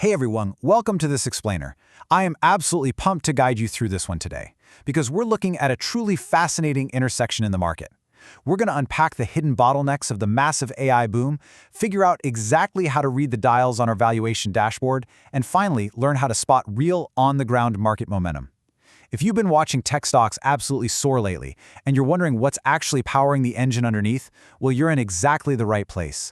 Hey everyone, welcome to this explainer. I am absolutely pumped to guide you through this one today, because we're looking at a truly fascinating intersection in the market. We're going to unpack the hidden bottlenecks of the massive AI boom, figure out exactly how to read the dials on our valuation dashboard, and finally learn how to spot real, on-the-ground market momentum. If you've been watching tech stocks absolutely soar lately, and you're wondering what's actually powering the engine underneath, well, you're in exactly the right place.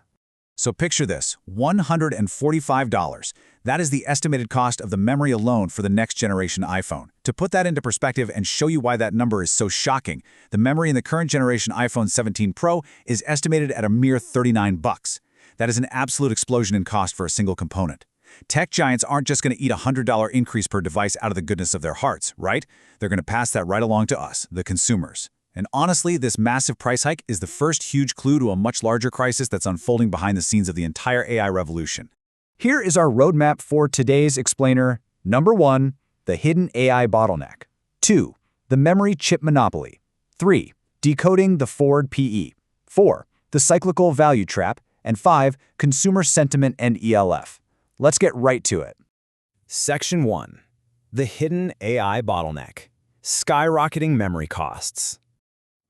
So picture this, $145. That is the estimated cost of the memory alone for the next generation iPhone. To put that into perspective and show you why that number is so shocking, the memory in the current generation iPhone 17 Pro is estimated at a mere $39. That is an absolute explosion in cost for a single component. Tech giants aren't just going to eat a $100 increase per device out of the goodness of their hearts, right? They're going to pass that right along to us, the consumers. And honestly, this massive price hike is the first huge clue to a much larger crisis that's unfolding behind the scenes of the entire AI revolution. Here is our roadmap for today's explainer. Number 1, the hidden AI bottleneck. 2, the memory chip monopoly. 3, decoding the forward PE. 4, the cyclical value trap. And 5, consumer sentiment and ELF. Let's get right to it. Section 1. The hidden AI bottleneck. Skyrocketing memory costs.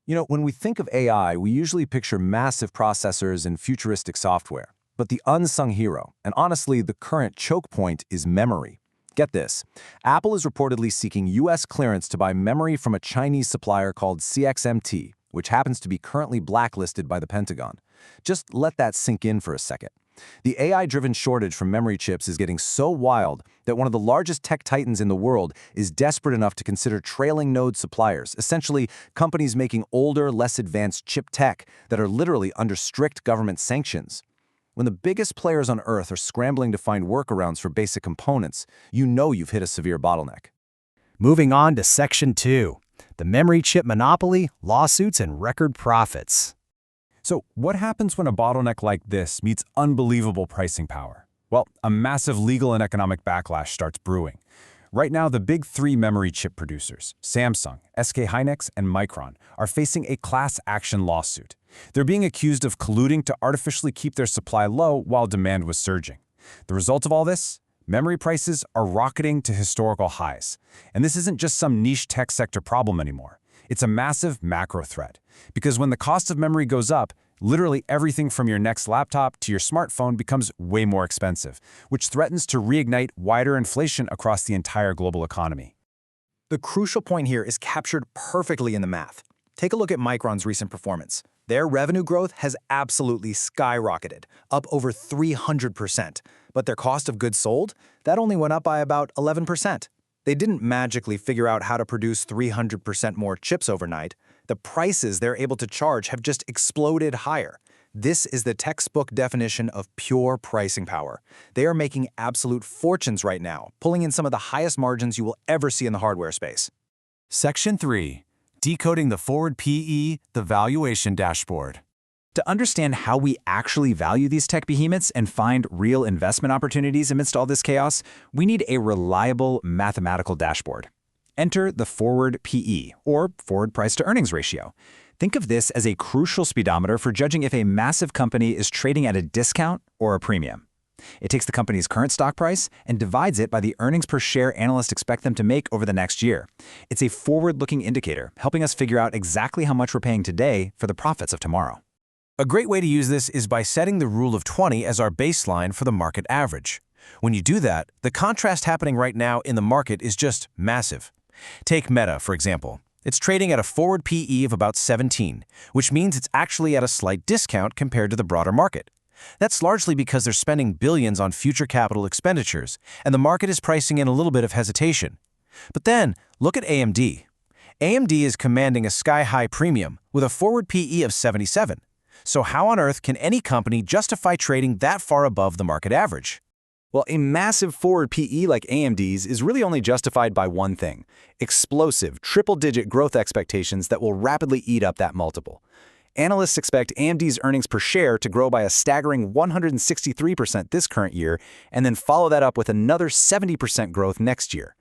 You know, when we think of AI, we usually picture massive processors and futuristic software. But the unsung hero, and honestly the current choke point, is memory. Get this, Apple is reportedly seeking US clearance to buy memory from a Chinese supplier called CXMT, which happens to be currently blacklisted by the Pentagon. Just let that sink in for a second. The AI-driven shortage from memory chips is getting so wild that one of the largest tech titans in the world is desperate enough to consider trailing node suppliers, essentially companies making older, less advanced chip tech that are literally under strict government sanctions. When the biggest players on Earth are scrambling to find workarounds for basic components, you know you've hit a severe bottleneck. Moving on to Section 2. The memory chip monopoly, lawsuits, and record profits. So what happens when a bottleneck like this meets unbelievable pricing power? Well, a massive legal and economic backlash starts brewing. Right now, the big three memory chip producers, Samsung, SK Hynix, and Micron, are facing a class action lawsuit. They're being accused of colluding to artificially keep their supply low while demand was surging. The result of all this? Memory prices are rocketing to historical highs. And this isn't just some niche tech sector problem anymore. It's a massive macro threat, because when the cost of memory goes up, literally everything from your next laptop to your smartphone becomes way more expensive, which threatens to reignite wider inflation across the entire global economy. The crucial point here is captured perfectly in the math. Take a look at Micron's recent performance. Their revenue growth has absolutely skyrocketed, up over 300%. But their cost of goods sold, that only went up by about 11%. They didn't magically figure out how to produce 300% more chips overnight. The prices they're able to charge have just exploded higher. This is the textbook definition of pure pricing power. They are making absolute fortunes right now, pulling in some of the highest margins you will ever see in the hardware space. Section 3. Decoding the forward PE, the valuation dashboard. To understand how we actually value these tech behemoths and find real investment opportunities amidst all this chaos, we need a reliable mathematical dashboard. Enter the forward PE, or forward price-to-earnings ratio. Think of this as a crucial speedometer for judging if a massive company is trading at a discount or a premium. It takes the company's current stock price and divides it by the earnings per share analysts expect them to make over the next year. It's a forward-looking indicator, helping us figure out exactly how much we're paying today for the profits of tomorrow. A great way to use this is by setting the rule of 20 as our baseline for the market average. When you do that, the contrast happening right now in the market is just massive. Take Meta, for example. It's trading at a forward PE of about 17, which means it's actually at a slight discount compared to the broader market. That's largely because they're spending billions on future capital expenditures, and the market is pricing in a little bit of hesitation. But then, look at AMD. AMD is commanding a sky-high premium with a forward PE of 77. So how on earth can any company justify trading that far above the market average? Well, a massive forward PE like AMD's is really only justified by one thing: explosive, triple-digit growth expectations that will rapidly eat up that multiple. Analysts expect AMD's earnings per share to grow by a staggering 163% this current year, and then follow that up with another 70% growth next year.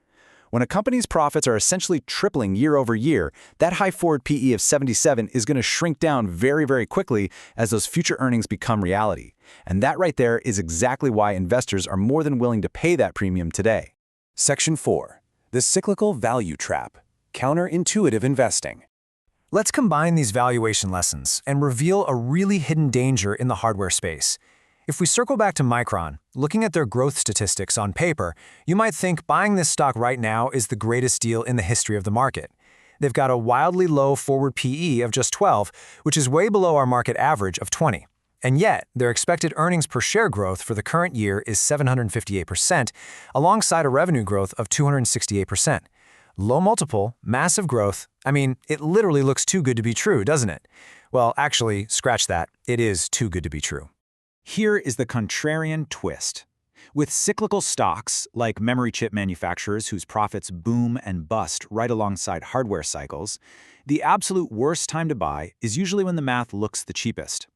When a company's profits are essentially tripling year over year, that high forward PE of 77 is going to shrink down very, very quickly as those future earnings become reality. And that right there is exactly why investors are more than willing to pay that premium today. Section 4. The cyclical value trap. Counterintuitive investing. Let's combine these valuation lessons and reveal a really hidden danger in the hardware space. If we circle back to Micron, looking at their growth statistics on paper, you might think buying this stock right now is the greatest deal in the history of the market. They've got a wildly low forward PE of just 12, which is way below our market average of 20. And yet, their expected earnings per share growth for the current year is 758%, alongside a revenue growth of 268%. Low multiple, massive growth. I mean, it literally looks too good to be true, doesn't it? Well, actually, scratch that. It is too good to be true. Here is the contrarian twist. With cyclical stocks, like memory chip manufacturers whose profits boom and bust right alongside hardware cycles, the absolute worst time to buy is usually when the math looks the cheapest.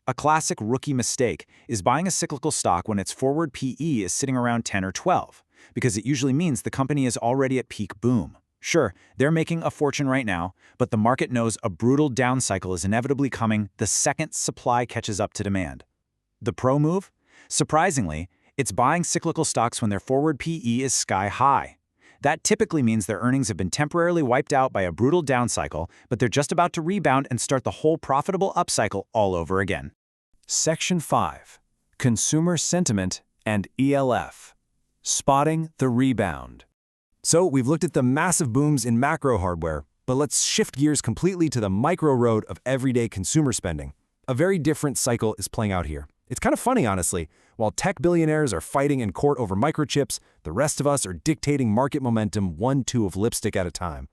A classic rookie mistake is buying a cyclical stock when its forward PE is sitting around 10 or 12, because it usually means the company is already at peak boom. Sure, they're making a fortune right now, but the market knows a brutal down cycle is inevitably coming the second supply catches up to demand. The pro move? Surprisingly, it's buying cyclical stocks when their forward PE is sky high. That typically means their earnings have been temporarily wiped out by a brutal down cycle, but they're just about to rebound and start the whole profitable upcycle all over again. Section 5. Consumer Sentiment and ELF. Spotting the Rebound. So we've looked at the massive booms in macro hardware, but let's shift gears completely to the micro road of everyday consumer spending. A very different cycle is playing out here. It's kind of funny, honestly. While tech billionaires are fighting in court over microchips, the rest of us are dictating market momentum one tube of lipstick at a time.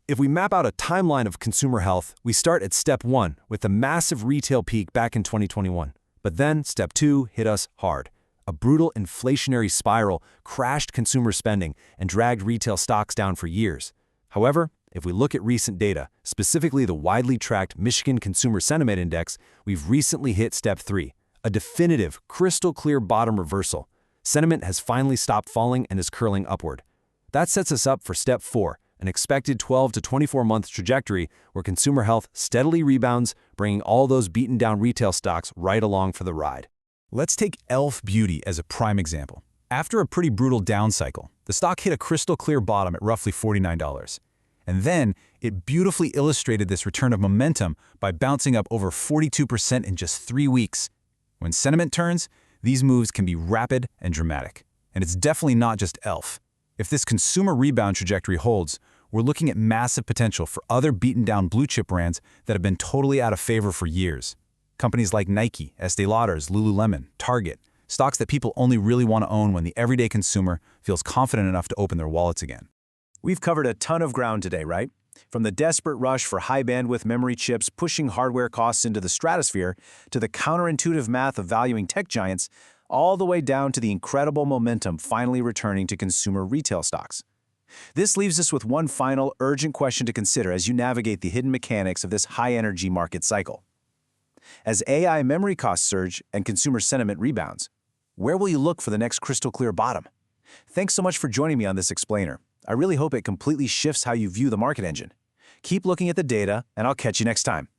If we map out a timeline of consumer health, we start at step 1 with a massive retail peak back in 2021. But then step 2 hit us hard. A brutal inflationary spiral crashed consumer spending and dragged retail stocks down for years. However, if we look at recent data, specifically the widely tracked Michigan Consumer Sentiment Index, we've recently hit step 3. A definitive, crystal-clear bottom reversal. Sentiment has finally stopped falling and is curling upward. That sets us up for step 4, an expected 12 to 24-month trajectory where consumer health steadily rebounds, bringing all those beaten-down retail stocks right along for the ride. Let's take e.l.f. Beauty as a prime example. After a pretty brutal down cycle, the stock hit a crystal-clear bottom at roughly $49. And then, it beautifully illustrated this return of momentum by bouncing up over 42% in just 3 weeks. When sentiment turns, these moves can be rapid and dramatic. And it's definitely not just e.l.f. If this consumer rebound trajectory holds, we're looking at massive potential for other beaten-down blue-chip brands that have been totally out of favor for years. Companies like Nike, Estée Lauder's, Lululemon, Target, stocks that people only really want to own when the everyday consumer feels confident enough to open their wallets again. We've covered a ton of ground today, right? From the desperate rush for high-bandwidth memory chips pushing hardware costs into the stratosphere, to the counterintuitive math of valuing tech giants, all the way down to the incredible momentum finally returning to consumer retail stocks. This leaves us with one final, urgent question to consider as you navigate the hidden mechanics of this high-energy market cycle. As AI memory costs surge and consumer sentiment rebounds, where will you look for the next crystal-clear bottom? Thanks so much for joining me on this explainer. I really hope it completely shifts how you view the market engine. Keep looking at the data, and I'll catch you next time.